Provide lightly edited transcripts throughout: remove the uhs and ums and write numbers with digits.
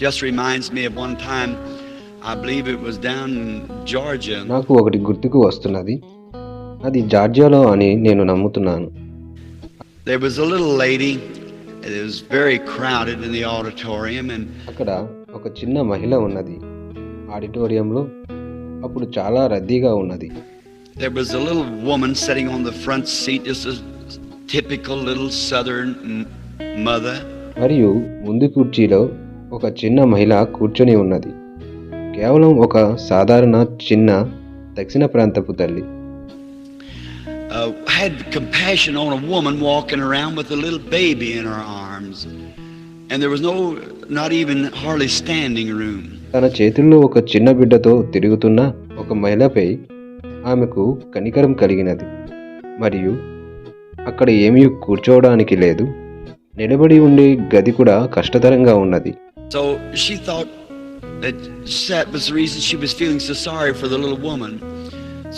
just reminds me of one time, I believe it was down in Georgia. నాకు ఒకటి గుర్తుకు వస్తున్నది. అది జార్జియాలో అని నేను నమ్ముతున్నాను. There was a little lady. It was very crowded in the auditorium, and అక్కడ ఒక చిన్న మహిళ ఉన్నది ఆడిటోరియంలో. అప్పుడు చాలా రద్దీగా ఉన్నది. there was a little woman sitting on the front seat, just a typical little southern mother. మరియు ముందు కుర్చీలో ఒక చిన్న మహిళ కూర్చొని ఉన్నది. కేవలం ఒక సాధారణ చిన్న దక్షిణ ప్రాంతపు తల్లి. Had compassion on a woman walking around with a little baby in her arms, and there was not even hardly standing room. తన చేతుల్లో ఒక చిన్న బిడ్డతో తిరుగుతున్న ఒక మహిళపై ఆమెకు కనికరం కలిగినది. మరియు అక్కడ ఏమీ కూర్చోవడానికి లేదు. నిలబడి ఉండే గది కూడా కష్టతరంగా ఉన్నది. So she thought that was the reason she was feeling so sorry for the little woman.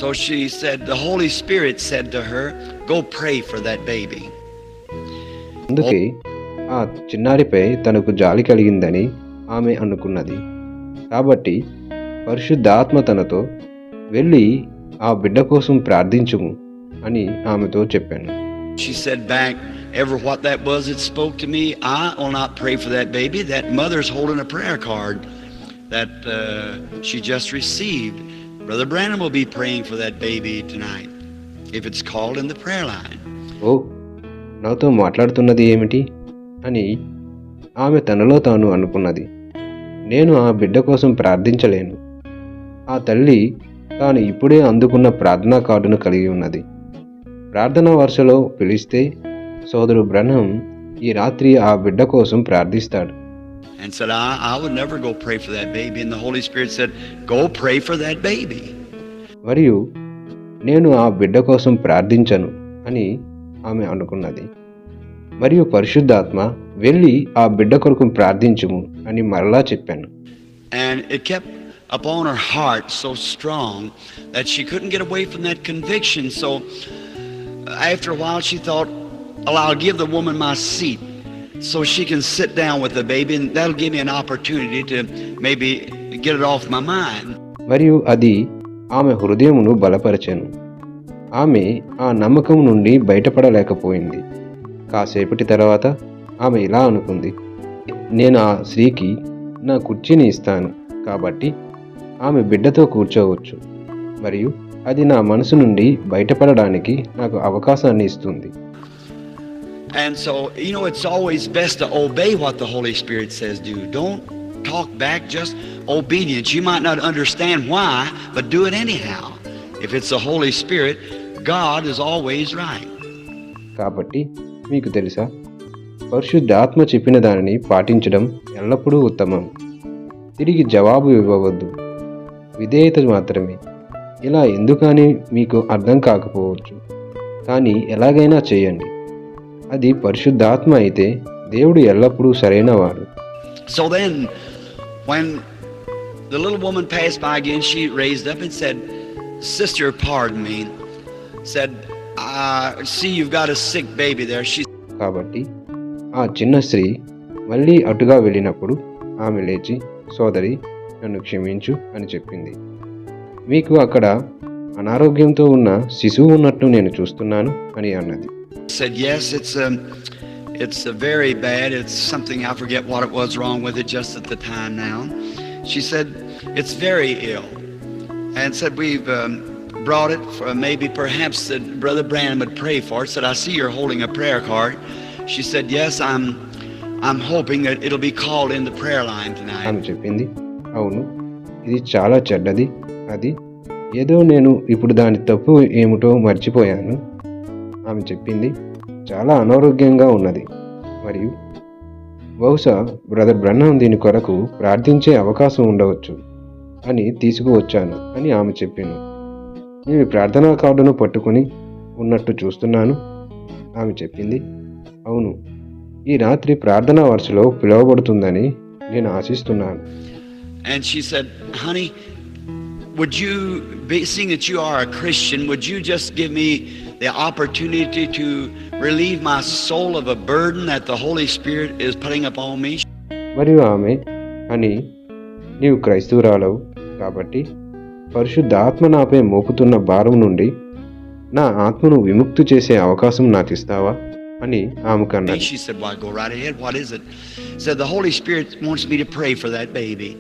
So she said, the Holy Spirit said to her, go pray for that baby. అందుకే ఆ చిన్నారిపై తనకు జాలి కలిగిందని ఆమె అనుకున్నది. కాబట్టి పరిశుద్ధాత్మ తనతో వెళ్ళి ఆ బిడ్డ కోసం ప్రార్థించుము అని ఆమెతో చెప్పాను. She said back, what that was, it spoke to me. I will not pray for that baby. That mother's holding a prayer card that she just received. Brother Branham will be praying for that baby tonight, if it's called in the prayer line. ఓ, నాతో మాట్లాడుతున్నది ఏమిటి అని ఆమె తనలో తాను అనుకున్నది. నేను ఆ బిడ్డ కోసం ప్రార్థించలేను. ఆ తల్లి తాను ఇప్పుడే అందుకున్న ప్రార్థనా కార్డును కలిగి ఉన్నది. ప్రార్థనా వరుసలో పిలిస్తే సోదరు బ్రహ్నం ఈ రాత్రి ఆ బిడ్డ కోసం ప్రార్థిస్తాడు. And said, I would never go pray for that baby. And the Holy Spirit said, go pray for that baby. మరియు నేను ఆ బిడ్డ కోసం ప్రార్థించను అని ఆమె అనుకున్నది. మరియు పరిశుద్ధాత్మ వెళ్ళి ఆ బిడ్డ కొరకు ప్రార్థించుము అని మరలా చెప్పాను. And it kept upon her heart so strong that she couldn't get away from that conviction. So after a while she thought, I'll give the woman my seat so she can sit down with the baby, and that'll give me an opportunity to maybe get it off my mind. మరియు అది ఆమె హృదయమును బలపరచెను. ఆమె ఆ నమ్మకం నుండి బయటపడలేకపోయింది. కాసేపటి తర్వాత ఆమె ఇలా అనుకుంది, నేను ఆ స్త్రీకి నా కుర్చీని ఇస్తాను కాబట్టి ఆమె బిడ్డతో కూర్చోవచ్చు, మరియు అది నా మనసు నుండి బయటపడడానికి నాకు అవకాశాన్ని ఇస్తుంది. And so, it's always best to obey what the Holy Spirit says do. Don't talk back, just obedience. You might not understand why, but do it anyhow. If it's the Holy Spirit, God is always right. కాబట్టి మీకు తెలుసా, పరిశుద్ధాత్మ చెప్పిన దానిని పాటించడం ఎల్లప్పుడూ ఉత్తమం. తిరిగి జవాబు ఇవ్వవద్దు, విధేయత మాత్రమే. ఇలా ఎందుకని మీకు అర్థం కాకపోవచ్చు, కానీ ఎలాగైనా చేయండి. అది పరిశుద్ధాత్మ అయితే దేవుడు ఎల్లప్పుడూ సరైనవాడు. So then, when the little woman passed by again, she raised up and said, sister, pardon me, said, see, you've got a sick baby there. కాబట్టి ఆ చిన్న స్త్రీ మళ్ళీ అటుగా వెళ్ళినప్పుడు ఆమె లేచి, సోదరి, నన్ను క్షమించు అని చెప్పింది. మీకు అక్కడ అనారోగ్యంతో ఉన్న శిశువు ఉన్నట్టు నేను చూస్తున్నాను అని అన్నది. Said, yes, it's very bad. It's something, I forget what it was wrong with it just at the time now. She said, it's very ill. And said, we've brought it for maybe perhaps that Brother Branham would pray for it. Said, I see you're holding a prayer card. She said, yes, I'm hoping that it'll be called in the prayer line tonight. ఆమె చెప్పింది, అవును, ఇది చాలా చెడ్డది. అది ఏదో నేను ఇప్పుడు దాని తప్పు ఏమిటో మర్చిపోయాను. ఆమె చెప్పింది, చాలా అనారోగ్యంగా ఉన్నది మరియు బహుశా బ్రదర్ బ్రహ్నం దీని కొరకు ప్రార్థించే అవకాశం ఉండవచ్చు అని తీసుకువచ్చాను అని ఆమె చెప్పింది. నేను ప్రార్థనా కార్డును పట్టుకుని ఉన్నట్టు చూస్తున్నాను. ఆమె చెప్పింది, అవును, ఈ రాత్రి ప్రార్థనా వరుసలో పిలువబడుతుందని నేను ఆశిస్తున్నాను. And she said, honey, would you be, seeing that you are a Christian, would you just give me the opportunity to relieve my soul of a burden that the Holy Spirit is putting upon me? మరియు ఆమె, అని నీవు క్రైస్తవురాలవు కాబట్టి పరిశుద్ధాత్మ నాపై మోపుతున్న భారం నుండి నా ఆత్మను విముక్తి చేసే అవకాశం నాకు ఇస్తావా అని ఆమెకు అన్నది. She said, "Why, go right ahead. What is it?" Said, "The Holy Spirit wants me to pray for that baby."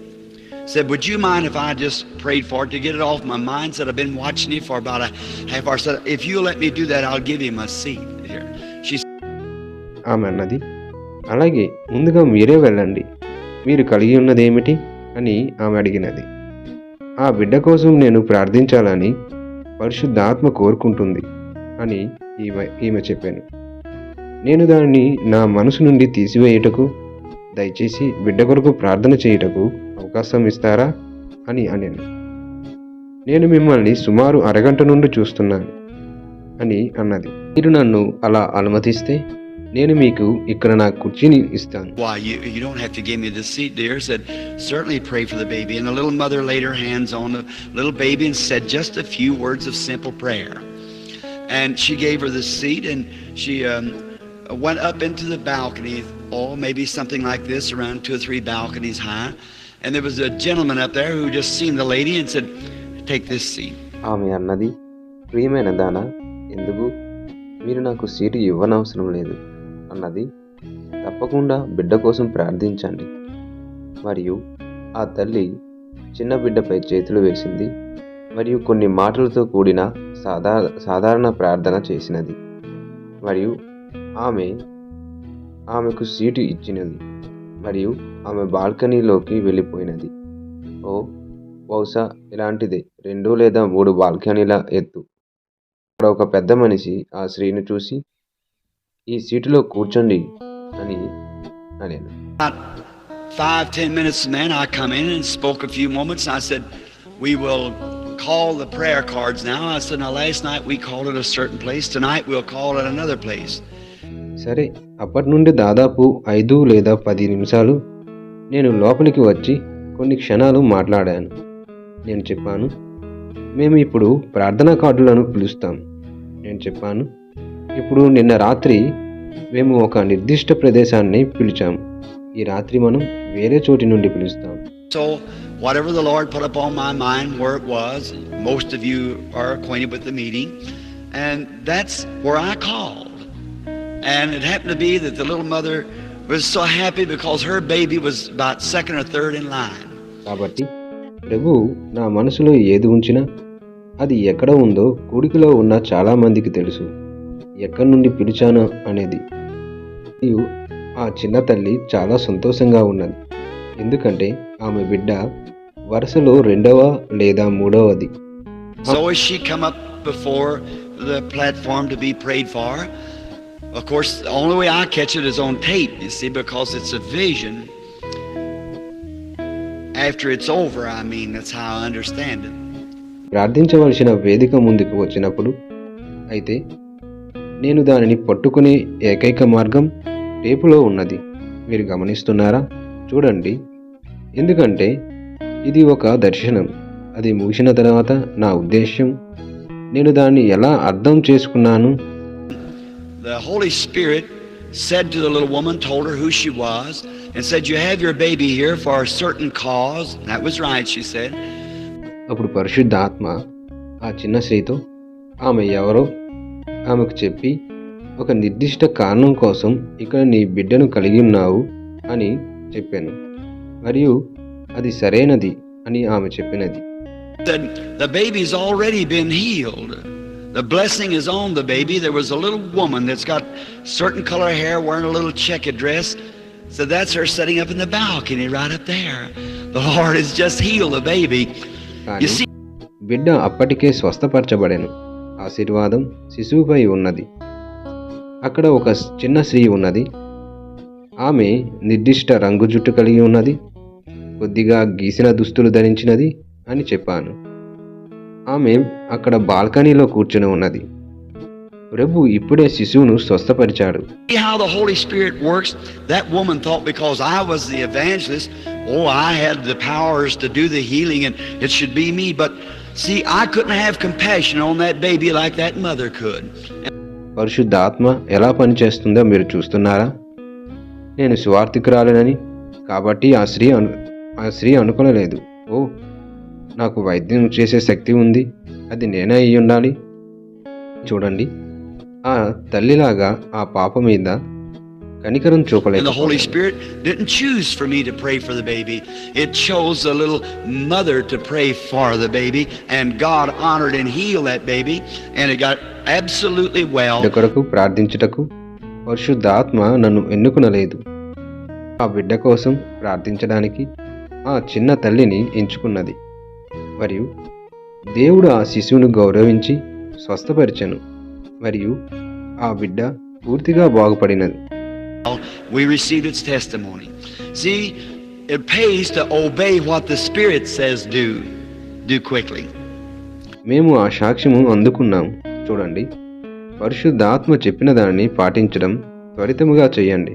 Said, "Would you mind if I just prayed for it to get it off my mind?" Said, "I've been watching you for about a half hour." Said, "If you'll let me do that, I'll give him a seat here." She ఆమె అన్నది, అలాగే ముందుగా మీరే వెళ్ళండి, మీరు కలిగి ఉన్నదేమిటి అని ఆమె అడిగినది. ఆ బిడ్డ కోసం నేను ప్రార్థించాలని పరిశుద్ధాత్మ కోరుకుంటుంది అని ఈమె చెప్పాను. నేను దానిని నా మనసు నుండి తీసివేయుటకు దయచేసి బిడ్డ కొరకు ప్రార్థన చేయుటకు అవకాశం ఇస్తారా అని అన్నాను. నేను మిమ్మల్ని సుమారు అరగంట నుండి చూస్తున్నాను అని అన్నది. మీరు నన్ను అలా అనుమతిస్తే నేను మీకు ఇక్కడ నా కుర్చీని ఇస్తాను. "Why, you don't have to give me this seat, dear." Said, "Certainly pray for the baby." And the little mother laid her hands on the little baby and said just a few words of simple prayer. And she gave her the seat, and she went up into the balcony, maybe something like this, around 2 or 3 balconies high. And there was a gentleman up there who just seen the lady and said, "Take this seat." ఆమె అన్నది, ప్రియమైన దానా, ఎందుకు మీరు నాకు seat ఇవ్వనవసరం లేదు అన్నది. తప్పకుండా బిడ్డ కోసం ప్రార్థించండి. మరియు ఆ తల్లి చిన్న బిడ్డపై చేతులు వేసింది మరియు కొన్ని మాటలతో కూడిన సాధారణ ప్రార్థన చేసినది మరియు ఆమెకు సీటు ఇచ్చినది మరియు ఆమె బాల్కనీలోకి వెళ్ళిపోయినది. బహుశా ఇలాంటిదే 2 లేదా 3 బాల్కనీల ఎత్తు. అక్కడ ఒక పెద్ద మనిషి ఆ స్త్రీని చూసి, ఈ సీటులో కూర్చోండి అని అన్నాను. 5-10 minutes, man, I come in and spoke a few moments. I said, "We will call the prayer cards now." I said, "Now last night we called it a certain place. Tonight we'll call it another place." సరే, అప్పటి నుండి దాదాపు 5 లేదా 10 నిమిషాలు నేను లోపలికి వచ్చి కొన్ని క్షణాలు మాట్లాడాను. నేను చెప్పాను, మేము ఇప్పుడు ప్రార్థనా కార్డులను పిలుస్తాం. నేను చెప్పాను, ఇప్పుడు నిన్న రాత్రి మేము ఒక నిర్దిష్ట ప్రదేశాన్ని పిలిచాము. ఈ రాత్రి మనం వేరే చోటి నుండి పిలుస్తాం. So whatever the Lord put upon my mind where it was, most of you are acquainted with the meeting, and that's where I called. And it happened to be that the little mother was so happy because her baby was about second or third in line. కాబట్టి ప్రభు నా మనసులో ఏది ఉంచినా అది ఎక్కడ ఉందో కూడికలో ఉన్న చాలా మందికి తెలుసు ఎక్కడి నుండి పిలిచాను అనేది. మరియు ఆ చిన్న తల్లి చాలా సంతోషంగా ఉన్నది, ఎందుకంటే ఆమె బిడ్డ వరుసలో 2వ లేదా 3వది. So as she come up before the platform to be prayed for, of course the only way I catch it is on tape, you see, because it's a vision. After it's over, I mean, that's how I understand it. ప్రార్థించవలసిన వేదిక ముందుకు వచ్చినప్పుడు అయితే నేను దానిని పట్టుకునే ఏకైక మార్గం టేపులో ఉన్నది. మీరు గమనిస్తున్నారా? చూడండి, ఎందుకంటే ఇది ఒక దర్శనం. అది ముగిసిన తర్వాత నా ఉద్దేశ్యం, నేను దాన్ని ఎలా అర్థం చేసుకున్నాను. The Holy Spirit said to the little woman, told her who she was, and said, "You have your baby here for a certain cause." That was right, she said. అప్పుడు పరిశుద్ధాత్మ ఆ చిన్న స్త్రీతో ఆమె ఎవరో ఆమెకు చెప్పి, ఒక నిర్దిష్ట కారణం కోసం ఇక్కడ నీ బిడ్డను కలిగి ఉన్నావు అని చెప్పాను మరియు అది సరైనది అని ఆమె చెప్పినది. Said, "The baby's already been healed. The blessing is on the baby." There was a little woman that's got certain color hair wearing a little checkered dress. So that's her sitting up in the balcony right up there. The Lord has just healed the baby. You see, బిడ్డ అప్పటికే స్వస్థపరచబడెను. ఆశీర్వాదం శిశువుపై ఉన్నది. అక్కడ ఒక చిన్న స్త్రీ ఉన్నది. ఆమె నిర్దిష్ట రంగు జుట్టు కలిగి ఉన్నది, కొద్దిగా గీసిన దుస్తులు ధరించినది అని చెప్పాను. ఆమె అక్కడ బాల్కనీలో కూర్చుని ఉన్నది. ప్రభు ఇప్పుడే శిశువును స్వస్థపరిచాడు. See how the Holy Spirit works? That woman thought because I was the evangelist, I had the powers to do the healing and it should be me. But see, I couldn't have compassion on that baby like that mother could. పరిశుద్ధ ఆత్మ ఎలా పనిచేస్తుందో మీరు చూస్తున్నారా? నేను సువార్థికురాలనని, కాబట్టి ఆ స్త్రీ ఆ స్త్రీ అనుకొనలేదు, ఓ, నాకు వైద్యం చేసే శక్తి ఉంది, అది నేనే అయి ఉండాలి. చూడండి, ఆ తల్లిలాగా ఆ పాప మీద కనికరం And the Holy చూపలేకపోయాను. Spirit didn't choose for me to pray for the baby. It chose a little mother to pray for the baby, and God honored and healed that baby, and it got absolutely well. బిడ్డ కొరకు ప్రార్థించుటకు పరిశుద్ధాత్మ నన్ను ఎన్నుకునలేదు. ఆ బిడ్డ కోసం ప్రార్థించడానికి ఆ చిన్న తల్లిని ఎంచుకున్నది. మరియు దేవుడు ఆ శిశువును గౌరవించి స్వస్థపరిచెను. మరియు ఆ బిడ్డ పూర్తిగా బాగుపడినది. We received its testimony. See, it pays to obey what the Spirit says do quickly. మేము ఆ సాక్ష్యము అందుకున్నాం. చూడండి, పరిశుద్ధాత్మ చెప్పిన దానిని పాటించడం త్వరితముగా చేయండి.